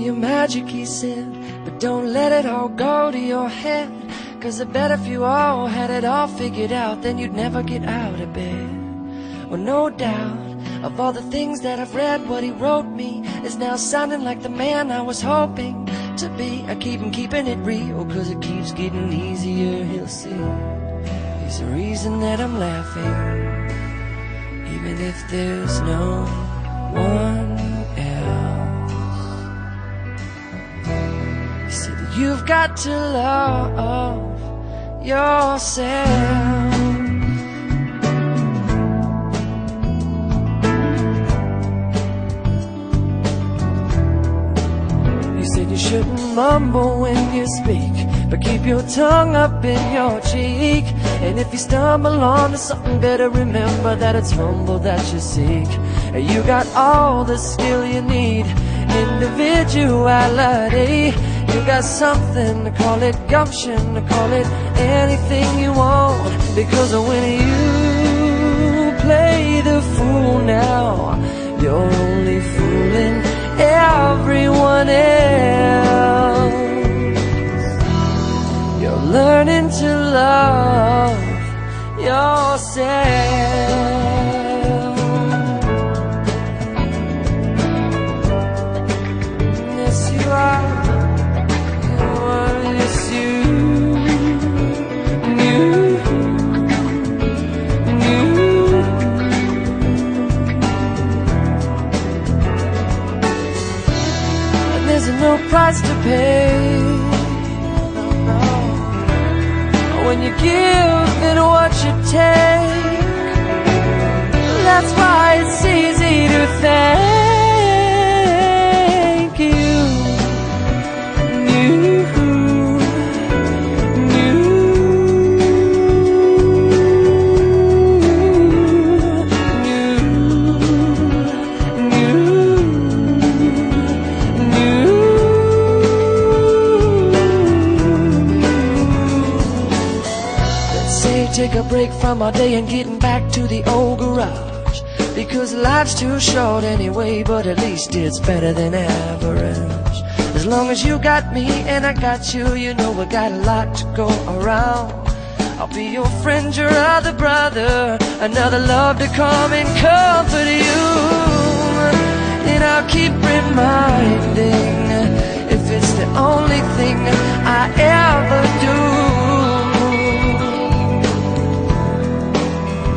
your magic, he said, but don't let it all go to your head, 'cause I bet if you all had it all figured out, then you'd never get out of bed. Well, no doubt, of all the things that I've read, what he wrote me is now sounding like the man I was hoping to be. I keep him keeping it real, 'cause it keeps getting easier, he'll see. He's the reason that I'm laughing, even if there's no one else. He said, you've got to love yourself. You shouldn't mumble when you speak, but keep your tongue up in your cheek. And if you stumble onto something, better remember that it's humble that you seek. You got all the skill you need, individuality. You got something, to call it gumption, to call it anything you want. Because when you play the fool now, you're only fooling everyone else. You're learning to love yourself. Yes, you are. Yes, you. There's no price to pay when you give and what you take. That's why it's easy to thank you. Take a break from our day and getting back to the old garage, because life's too short anyway, but at least it's better than average. As long as you got me and I got you, you know we got a lot to go around. I'll be your friend, your other brother, another love to come and comfort you. And I'll keep reminding, if it's the only thing I ever do,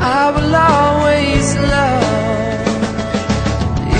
I will always love you.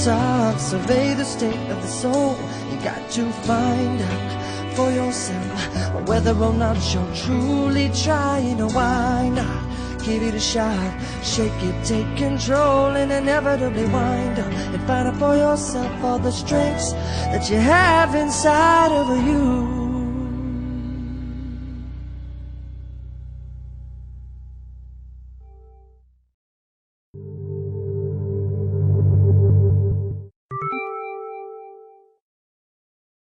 son, survey the state of the soul. You got to find out for yourself whether or not you're truly trying, or why not give it a shot. Shake it, take control, and inevitably wind up and find out for yourself all the strengths that you have inside of you.